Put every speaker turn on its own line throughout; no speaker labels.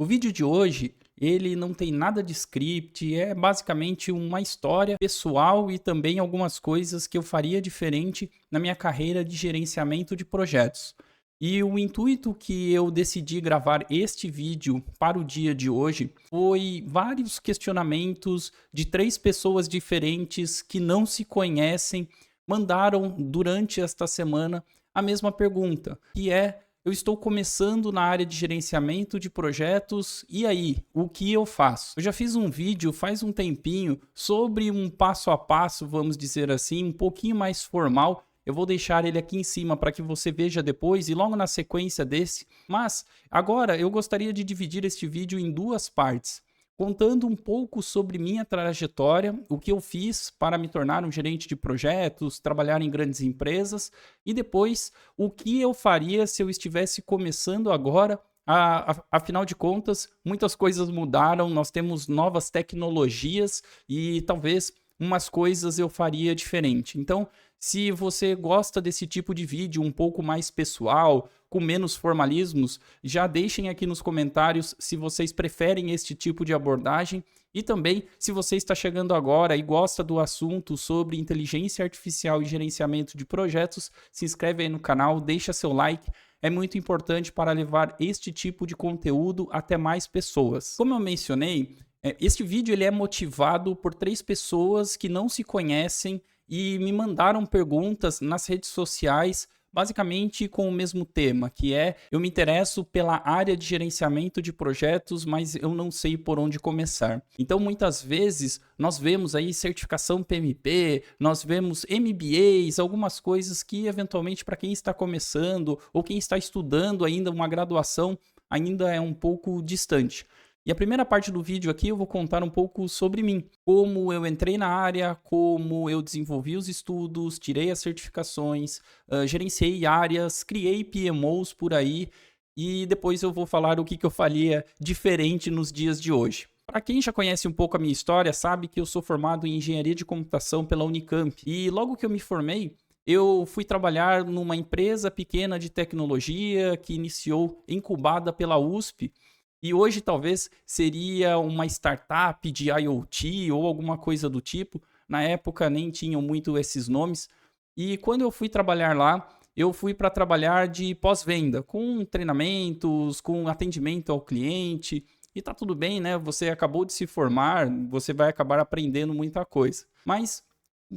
O vídeo de hoje, ele não tem nada de script, é basicamente uma história pessoal e também algumas coisas que eu faria diferente na minha carreira de gerenciamento de projetos. E o intuito que eu decidi gravar este vídeo para o dia de hoje foi vários questionamentos de três pessoas diferentes que não se conhecem, mandaram durante esta semana a mesma pergunta, que é: eu estou começando na área de gerenciamento de projetos, e aí, o que eu faço? Eu já fiz um vídeo faz um tempinho sobre um passo a passo, vamos dizer assim, um pouquinho mais formal. Eu vou deixar ele aqui em cima para que você veja depois e logo na sequência desse. Mas agora eu gostaria de dividir este vídeo em duas partes, contando um pouco sobre minha trajetória, o que eu fiz para me tornar um gerente de projetos, trabalhar em grandes empresas, e depois o que eu faria se eu estivesse começando agora. Afinal de contas, muitas coisas mudaram, nós temos novas tecnologias e talvez umas coisas eu faria diferente. Então, se você gosta desse tipo de vídeo um pouco mais pessoal, com menos formalismos, já deixem aqui nos comentários se vocês preferem este tipo de abordagem. E também, se você está chegando agora e gosta do assunto sobre inteligência artificial e gerenciamento de projetos, se inscreve aí no canal, deixa seu like. É muito importante para levar este tipo de conteúdo até mais pessoas. Como eu mencionei, este vídeo ele é motivado por três pessoas que não se conhecem e me mandaram perguntas nas redes sociais, basicamente com o mesmo tema, que é: eu me interesso pela área de gerenciamento de projetos, mas eu não sei por onde começar. Então, muitas vezes, nós vemos aí certificação PMP, nós vemos MBAs, algumas coisas que, eventualmente, para quem está começando ou quem está estudando ainda uma graduação, ainda é um pouco distante. E a primeira parte do vídeo aqui eu vou contar um pouco sobre mim, como eu entrei na área, como eu desenvolvi os estudos, tirei as certificações, gerenciei áreas, criei PMOs por aí, e depois eu vou falar o que eu faria diferente nos dias de hoje. Para quem já conhece um pouco a minha história, sabe que eu sou formado em engenharia de computação pela Unicamp, e logo que eu me formei, eu fui trabalhar numa empresa pequena de tecnologia que iniciou incubada pela USP, e hoje talvez seria uma startup de IoT ou alguma coisa do tipo. Na época nem tinham muito esses nomes. E quando eu fui trabalhar lá, eu fui para trabalhar de pós-venda, com treinamentos, com atendimento ao cliente. E tá tudo bem, né? Você acabou de se formar, você vai acabar aprendendo muita coisa. Mas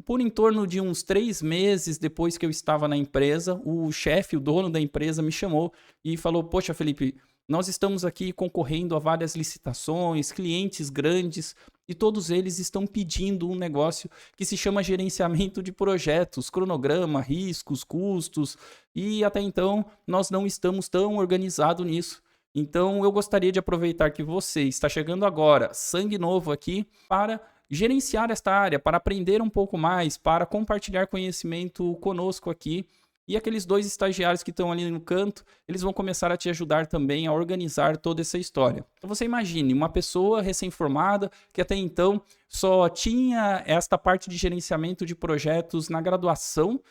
por em torno de uns 3 meses depois que eu estava na empresa, o chefe, o dono da empresa, me chamou e falou: poxa, Felipe, nós estamos aqui concorrendo a várias licitações, clientes grandes, e todos eles estão pedindo um negócio que se chama gerenciamento de projetos, cronograma, riscos, custos, e até então nós não estamos tão organizados nisso. Então eu gostaria de aproveitar que você está chegando agora, sangue novo aqui, para gerenciar esta área, para aprender um pouco mais, para compartilhar conhecimento conosco aqui. E aqueles dois estagiários que estão ali no canto, eles vão começar a te ajudar também a organizar toda essa história. Então você imagine uma pessoa recém-formada que até então só tinha esta parte de gerenciamento de projetos na graduação,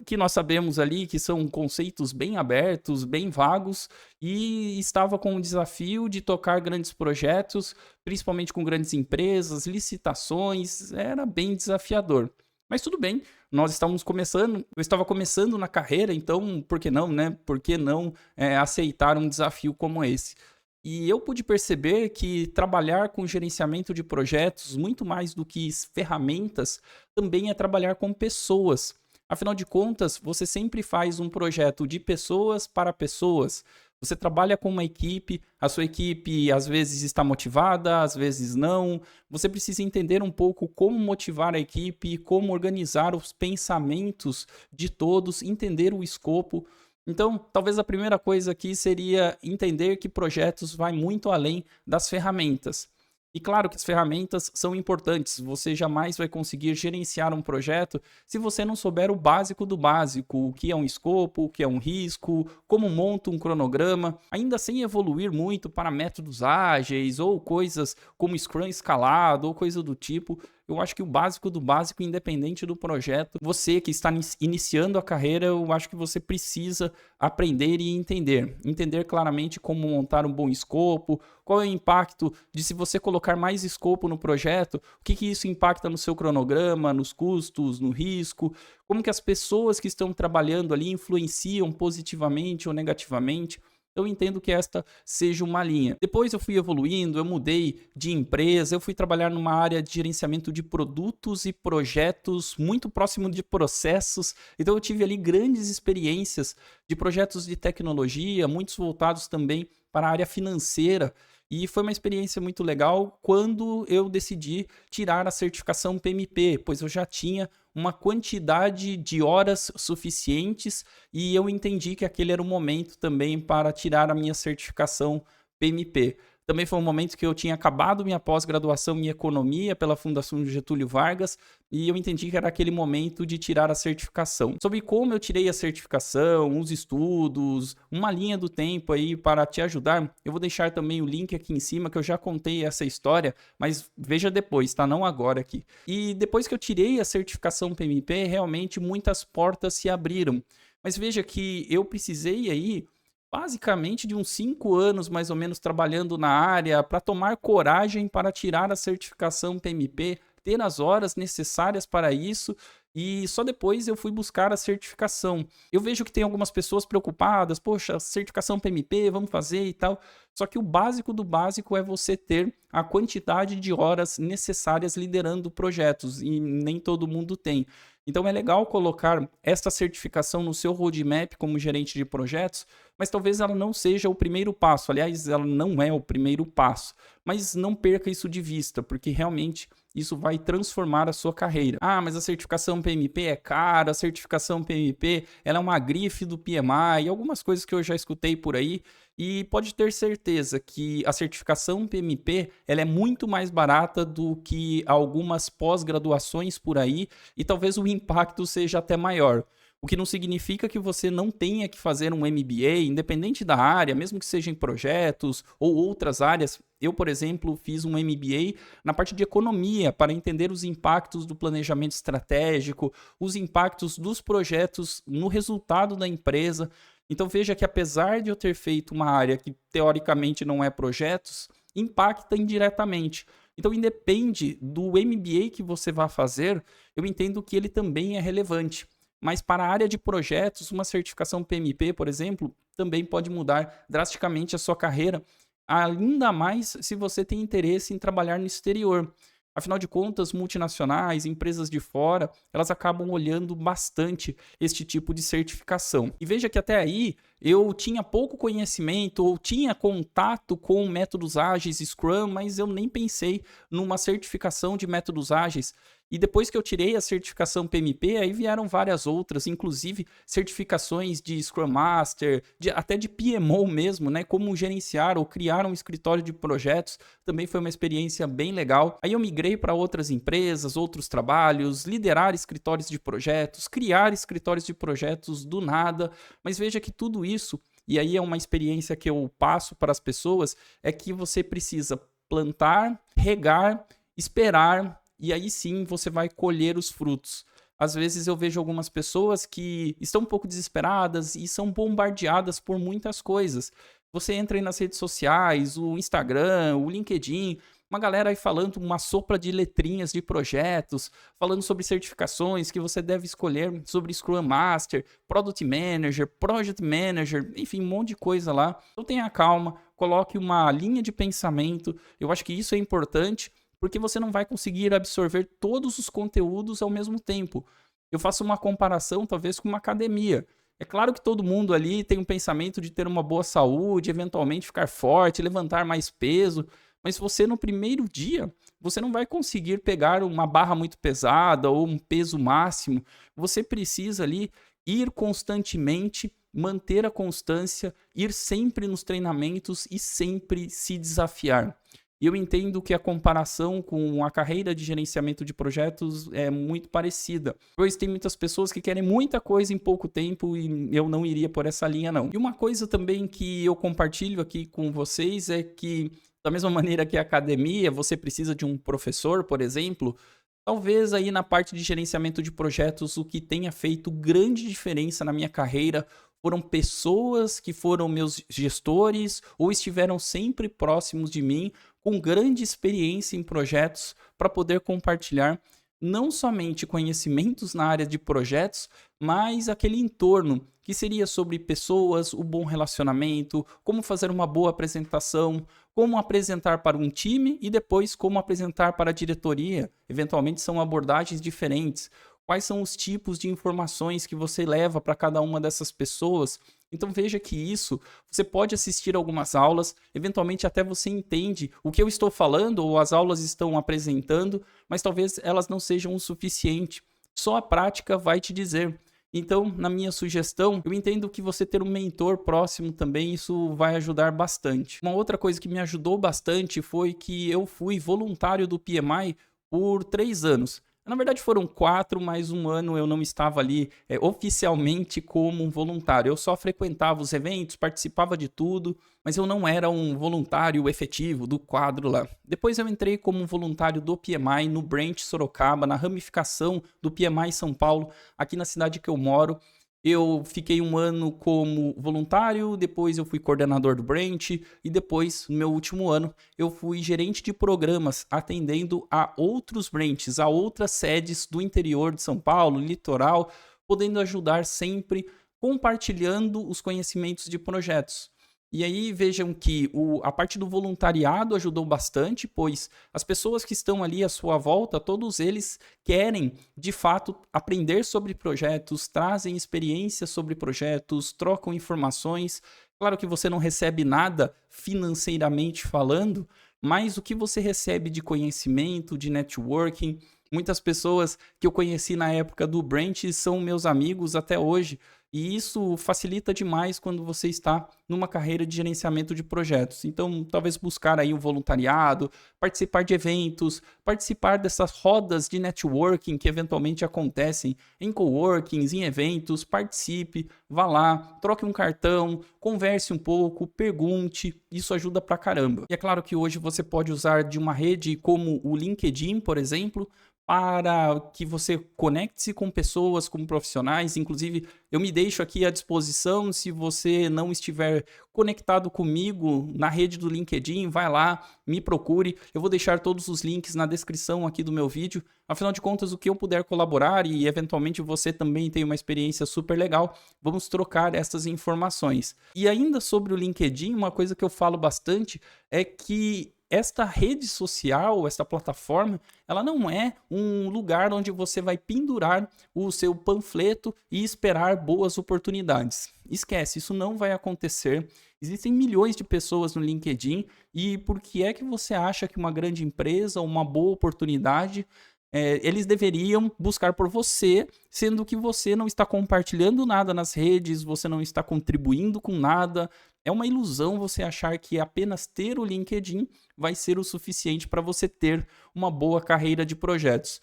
que nós sabemos ali que são conceitos bem abertos, bem vagos, e estava com o desafio de tocar grandes projetos, principalmente com grandes empresas, licitações, era bem desafiador. Mas tudo bem, nós estávamos começando, eu estava começando na carreira, então por que não, né? Por que não aceitar um desafio como esse? E eu pude perceber que trabalhar com gerenciamento de projetos, muito mais do que ferramentas, também é trabalhar com pessoas. Afinal de contas, você sempre faz um projeto de pessoas para pessoas. Você trabalha com uma equipe, a sua equipe às vezes está motivada, às vezes não. Você precisa entender um pouco como motivar a equipe, como organizar os pensamentos de todos, entender o escopo. Então, talvez a primeira coisa aqui seria entender que projetos vai muito além das ferramentas. E claro que as ferramentas são importantes, você jamais vai conseguir gerenciar um projeto se você não souber o básico do básico, o que é um escopo, o que é um risco, como monta um cronograma, ainda sem evoluir muito para métodos ágeis ou coisas como Scrum escalado ou coisa do tipo. eu acho que o básico do básico, independente do projeto, você que está iniciando a carreira, eu acho que você precisa aprender e entender. Entender claramente como montar um bom escopo, qual é o impacto de se você colocar mais escopo no projeto, o que isso impacta no seu cronograma, nos custos, no risco, como que as pessoas que estão trabalhando ali influenciam positivamente ou negativamente. Eu entendo que esta seja uma linha. Depois eu fui evoluindo, eu mudei de empresa, eu fui trabalhar numa área de gerenciamento de produtos e projetos muito próximo de processos. Então eu tive ali grandes experiências de projetos de tecnologia, muitos voltados também para a área financeira. E foi uma experiência muito legal quando eu decidi tirar a certificação PMP, pois eu já tinha uma quantidade de horas suficientes e eu entendi que aquele era o momento também para tirar a minha certificação PMP. Também foi um momento que eu tinha acabado minha pós-graduação em economia pela Fundação Getúlio Vargas e eu entendi que era aquele momento de tirar a certificação. Sobre como eu tirei a certificação, os estudos, uma linha do tempo aí para te ajudar, eu vou deixar também o link aqui em cima que eu já contei essa história, mas veja depois, tá? Não agora aqui. E depois que eu tirei a certificação PMP, realmente muitas portas se abriram. Mas veja que eu precisei aí basicamente de uns 5 anos, mais ou menos, trabalhando na área para tomar coragem para tirar a certificação PMP, ter as horas necessárias para isso e só depois eu fui buscar a certificação. Eu vejo que tem algumas pessoas preocupadas, poxa, certificação PMP, vamos fazer e tal. Só que o básico do básico é você ter a quantidade de horas necessárias liderando projetos e nem todo mundo tem. Então é legal colocar esta certificação no seu roadmap como gerente de projetos, mas talvez ela não seja o primeiro passo. Aliás, ela não é o primeiro passo. Mas não perca isso de vista, porque realmente isso vai transformar a sua carreira. Ah, mas a certificação PMP é cara, a certificação PMP ela é uma grife do PMI, algumas coisas que eu já escutei por aí. E pode ter certeza que a certificação PMP ela é muito mais barata do que algumas pós-graduações por aí e talvez o impacto seja até maior. O que não significa que você não tenha que fazer um MBA, independente da área, mesmo que seja em projetos ou outras áreas. Eu, por exemplo, fiz um MBA na parte de economia para entender os impactos do planejamento estratégico, os impactos dos projetos no resultado da empresa. Então veja que apesar de eu ter feito uma área que teoricamente não é projetos, impacta indiretamente. Então independe do MBA que você vai fazer, eu entendo que ele também é relevante. Mas para a área de projetos, uma certificação PMP, por exemplo, também pode mudar drasticamente a sua carreira, ainda mais se você tem interesse em trabalhar no exterior. Afinal de contas, multinacionais, empresas de fora, elas acabam olhando bastante este tipo de certificação. E veja que até aí eu tinha pouco conhecimento ou tinha contato com métodos ágeis, Scrum, mas eu nem pensei numa certificação de métodos ágeis. E depois que eu tirei a certificação PMP, aí vieram várias outras, inclusive certificações de Scrum Master, até de PMO mesmo, né? Como gerenciar ou criar um escritório de projetos, também foi uma experiência bem legal. Aí eu migrei para outras empresas, outros trabalhos, liderar escritórios de projetos, criar escritórios de projetos do nada, mas veja que tudo isso, e aí é uma experiência que eu passo para as pessoas, é que você precisa plantar, regar, esperar, e aí sim você vai colher os frutos. Às vezes eu vejo algumas pessoas que estão um pouco desesperadas e são bombardeadas por muitas coisas. Você entra aí nas redes sociais, o Instagram, o LinkedIn, uma galera aí falando uma sopra de letrinhas de projetos, falando sobre certificações que você deve escolher, sobre Scrum Master, Product Manager, Project Manager, enfim, um monte de coisa lá. Então tenha calma, coloque uma linha de pensamento, eu acho que isso é importante, porque você não vai conseguir absorver todos os conteúdos ao mesmo tempo. Eu faço uma comparação, talvez, com uma academia. É claro que todo mundo ali tem um pensamento de ter uma boa saúde, eventualmente ficar forte, levantar mais peso, mas você no primeiro dia, você não vai conseguir pegar uma barra muito pesada ou um peso máximo. Você precisa ali ir constantemente, manter a constância, ir sempre nos treinamentos e sempre se desafiar. E eu entendo que a comparação com a carreira de gerenciamento de projetos é muito parecida, pois tem muitas pessoas que querem muita coisa em pouco tempo e eu não iria por essa linha não. E uma coisa também que eu compartilho aqui com vocês é que, da mesma maneira que a academia, você precisa de um professor, por exemplo, Talvez aí na parte de gerenciamento de projetos, o que tenha feito grande diferença na minha carreira foram pessoas que foram meus gestores ou estiveram sempre próximos de mim, com grande experiência em projetos, para poder compartilhar não somente conhecimentos na área de projetos, mas aquele entorno que seria sobre pessoas, o bom relacionamento, como fazer uma boa apresentação, como apresentar para um time e depois como apresentar para a diretoria. Eventualmente são abordagens diferentes. Quais são os tipos de informações que você leva para cada uma dessas pessoas? Então veja que isso, você pode assistir algumas aulas, eventualmente até você entende o que eu estou falando ou as aulas estão apresentando, mas talvez elas não sejam o suficiente. Só a prática vai te dizer. Então, na minha sugestão, eu entendo que você ter um mentor próximo também, isso vai ajudar bastante. Uma outra coisa que me ajudou bastante foi que eu fui voluntário do PMI por 3 anos. Na verdade foram 4, mas 1 ano eu não estava ali oficialmente como um voluntário. Eu só frequentava os eventos, participava de tudo, mas eu não era um voluntário efetivo do quadro lá. Depois eu entrei como um voluntário do PMI no Branch Sorocaba, na ramificação do PMI São Paulo, aqui na cidade que eu moro. Eu fiquei 1 ano como voluntário, depois eu fui coordenador do branch e depois, no meu último ano, eu fui gerente de programas, atendendo a outros branches, a outras sedes do interior de São Paulo, litoral, podendo ajudar sempre compartilhando os conhecimentos de projetos. E aí vejam que a parte do voluntariado ajudou bastante, pois as pessoas que estão ali à sua volta, todos eles querem, de fato, aprender sobre projetos, trazem experiências sobre projetos, trocam informações. Claro que você não recebe nada financeiramente falando, mas o que você recebe de conhecimento, de networking. Muitas pessoas que eu conheci na época do Branch são meus amigos até hoje. E isso facilita demais quando você está numa carreira de gerenciamento de projetos. Então, talvez buscar aí um voluntariado, participar de eventos, participar dessas rodas de networking que eventualmente acontecem em coworkings, em eventos, participe, vá lá, troque um cartão, converse um pouco, pergunte, isso ajuda pra caramba. E é claro que hoje você pode usar de uma rede como o LinkedIn, por exemplo, para que você conecte-se com pessoas, com profissionais. Inclusive, eu me deixo aqui à disposição. Se você não estiver conectado comigo na rede do LinkedIn, vai lá, me procure. Eu vou deixar todos os links na descrição aqui do meu vídeo. Afinal de contas, o que eu puder colaborar e eventualmente você também tem uma experiência super legal, vamos trocar essas informações. E ainda sobre o LinkedIn, uma coisa que eu falo bastante é que esta rede social, esta plataforma, ela não é um lugar onde você vai pendurar o seu panfleto e esperar boas oportunidades. Esquece, isso não vai acontecer. Existem milhões de pessoas no LinkedIn e por que é que você acha que uma grande empresa, uma boa oportunidade, eles deveriam buscar por você, sendo que você não está compartilhando nada nas redes, você não está contribuindo com nada. É uma ilusão você achar que apenas ter o LinkedIn vai ser o suficiente para você ter uma boa carreira de projetos.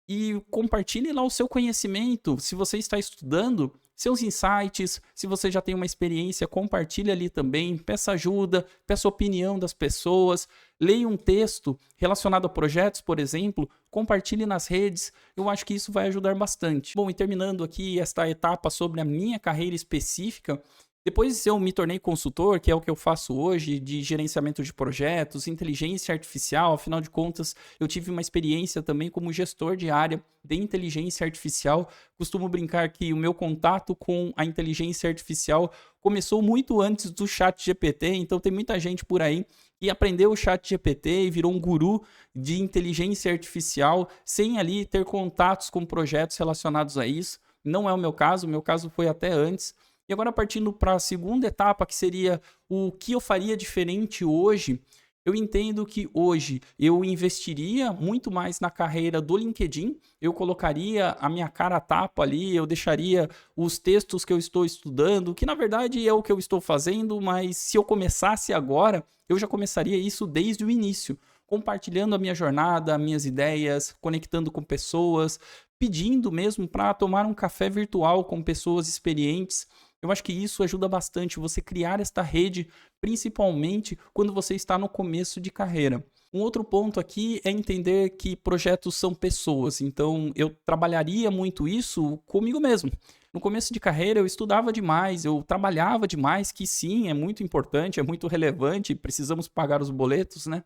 E compartilhe lá o seu conhecimento. Se você está estudando, seus insights, se você já tem uma experiência, compartilhe ali também, peça ajuda, peça opinião das pessoas, leia um texto relacionado a projetos, por exemplo, compartilhe nas redes, eu acho que isso vai ajudar bastante. Bom, e terminando aqui esta etapa sobre a minha carreira específica, depois eu me tornei consultor, que é o que eu faço hoje, de gerenciamento de projetos, inteligência artificial. Afinal de contas, eu tive uma experiência também como gestor de área de inteligência artificial. Costumo brincar que o meu contato com a inteligência artificial começou muito antes do ChatGPT, então tem muita gente por aí que aprendeu o ChatGPT e virou um guru de inteligência artificial sem ali ter contatos com projetos relacionados a isso. Não é o meu caso foi até antes. E agora partindo para a segunda etapa, que seria o que eu faria diferente hoje, eu entendo que hoje eu investiria muito mais na carreira do LinkedIn, eu colocaria a minha cara a tapa ali, eu deixaria os textos que eu estou estudando, que na verdade é o que eu estou fazendo, mas se eu começasse agora, eu já começaria isso desde o início, compartilhando a minha jornada, minhas ideias, conectando com pessoas, pedindo mesmo para tomar um café virtual com pessoas experientes. Eu acho que isso ajuda bastante você criar esta rede, principalmente quando você está no começo de carreira. Um outro ponto aqui é entender que projetos são pessoas, então eu trabalharia muito isso comigo mesmo. No começo de carreira eu estudava demais, eu trabalhava demais, que sim, é muito importante, é muito relevante, precisamos pagar os boletos, né?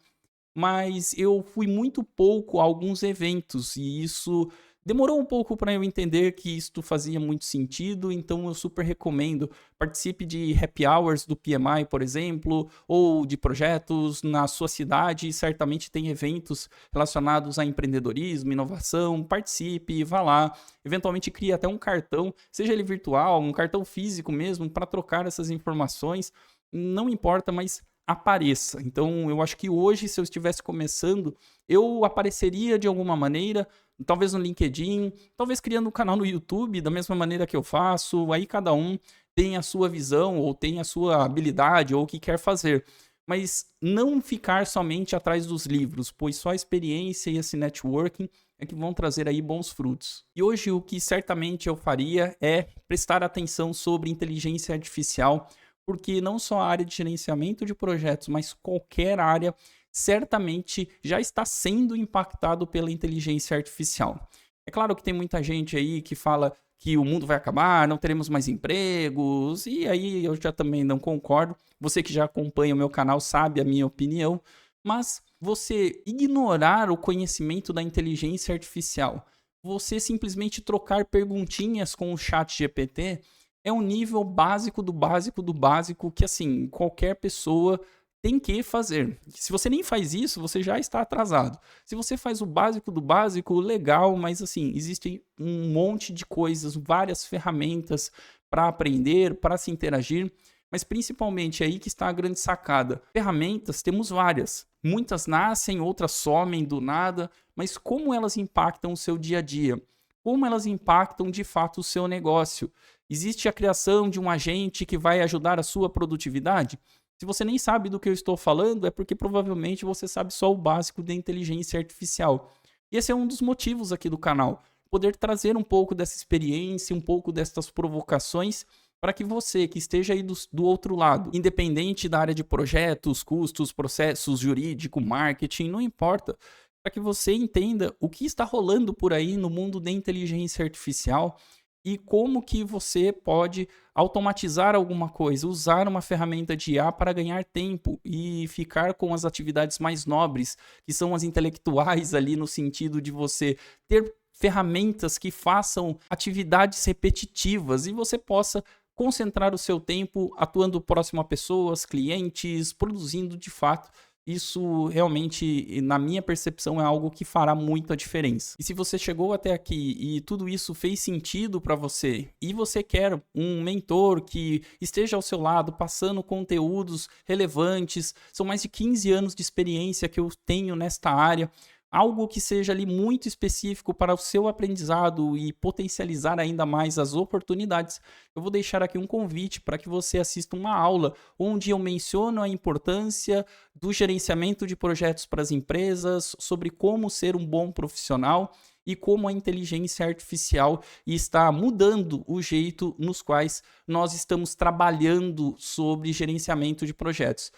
Mas eu fui muito pouco a alguns eventos e isso demorou um pouco para eu entender que isto fazia muito sentido, então eu super recomendo. Participe de happy hours do PMI, por exemplo, ou de projetos na sua cidade, certamente tem eventos relacionados a empreendedorismo, inovação, participe, vá lá. Eventualmente crie até um cartão, seja ele virtual, um cartão físico mesmo, para trocar essas informações. Não importa, mas apareça. Então, eu acho que hoje, se eu estivesse começando, eu apareceria de alguma maneira, talvez no LinkedIn, talvez criando um canal no YouTube, da mesma maneira que eu faço. Aí cada um tem a sua visão, ou tem a sua habilidade, ou o que quer fazer. Mas não ficar somente atrás dos livros, pois só a experiência e esse networking é que vão trazer aí bons frutos. E hoje o que certamente eu faria é prestar atenção sobre inteligência artificial, porque não só a área de gerenciamento de projetos, mas qualquer área certamente já está sendo impactado pela inteligência artificial. É claro que tem muita gente aí que fala que o mundo vai acabar, não teremos mais empregos, e aí eu já também não concordo. Você que já acompanha o meu canal sabe a minha opinião, mas você ignorar o conhecimento da inteligência artificial, você simplesmente trocar perguntinhas com o chat GPT, é um nível básico do básico do básico que, assim, qualquer pessoa tem que fazer. Se você nem faz isso, você já está atrasado. Se você faz o básico do básico, legal, mas, assim, existem um monte de coisas, várias ferramentas para aprender, para se interagir, mas principalmente aí que está a grande sacada. Ferramentas temos várias. Muitas nascem, outras somem do nada, mas como elas impactam o seu dia a dia? Como elas impactam de fato o seu negócio? Existe a criação de um agente que vai ajudar a sua produtividade? Se você nem sabe do que eu estou falando, é porque provavelmente você sabe só o básico da inteligência artificial. E esse é um dos motivos aqui do canal. Poder trazer um pouco dessa experiência, um pouco dessas provocações, para que você que esteja aí do outro lado, independente da área de projetos, custos, processos, jurídico, marketing, não importa, para que você entenda o que está rolando por aí no mundo da inteligência artificial e como que você pode automatizar alguma coisa, usar uma ferramenta de IA para ganhar tempo e ficar com as atividades mais nobres, que são as intelectuais ali no sentido de você ter ferramentas que façam atividades repetitivas e você possa concentrar o seu tempo atuando próximo a pessoas, clientes, produzindo de fato. Isso realmente, na minha percepção, é algo que fará muita diferença. E se você chegou até aqui e tudo isso fez sentido para você e você quer um mentor que esteja ao seu lado, passando conteúdos relevantes, são mais de 15 anos de experiência que eu tenho nesta área, algo que seja ali muito específico para o seu aprendizado e potencializar ainda mais as oportunidades, eu vou deixar aqui um convite para que você assista uma aula onde eu menciono a importância do gerenciamento de projetos para as empresas, sobre como ser um bom profissional e como a inteligência artificial está mudando o jeito nos quais nós estamos trabalhando sobre gerenciamento de projetos.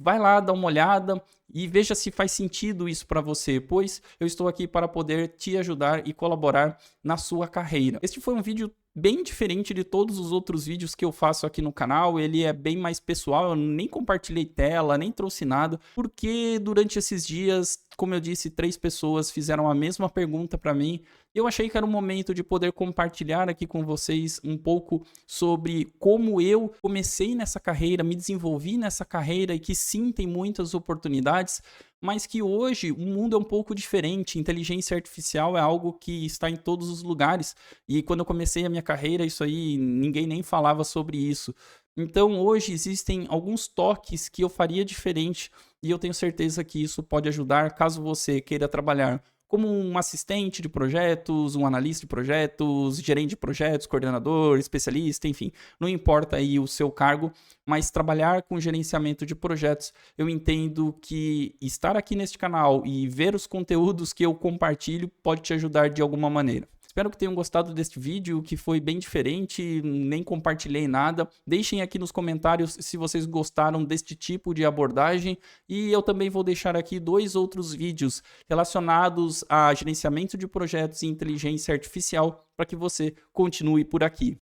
Vai lá, dá uma olhada e veja se faz sentido isso para você, pois eu estou aqui para poder te ajudar e colaborar na sua carreira. Este foi um vídeo bem diferente de todos os outros vídeos que eu faço aqui no canal, ele é bem mais pessoal, eu nem compartilhei tela, nem trouxe nada, porque durante esses dias, como eu disse, 3 pessoas fizeram a mesma pergunta para mim, e eu achei que era o momento de poder compartilhar aqui com vocês um pouco sobre como eu comecei nessa carreira, me desenvolvi nessa carreira e que sim, tem muitas oportunidades, mas que hoje o mundo é um pouco diferente. Inteligência artificial é algo que está em todos os lugares. E quando eu comecei a minha carreira, isso aí, ninguém nem falava sobre isso. Então, hoje existem alguns toques que eu faria diferente e eu tenho certeza que isso pode ajudar caso você queira trabalhar como um assistente de projetos, um analista de projetos, gerente de projetos, coordenador, especialista, enfim, não importa aí o seu cargo, mas trabalhar com gerenciamento de projetos, eu entendo que estar aqui neste canal e ver os conteúdos que eu compartilho pode te ajudar de alguma maneira. Espero que tenham gostado deste vídeo, que foi bem diferente, nem compartilhei nada. Deixem aqui nos comentários se vocês gostaram deste tipo de abordagem, e eu também vou deixar aqui 2 outros vídeos relacionados a gerenciamento de projetos e inteligência artificial para que você continue por aqui.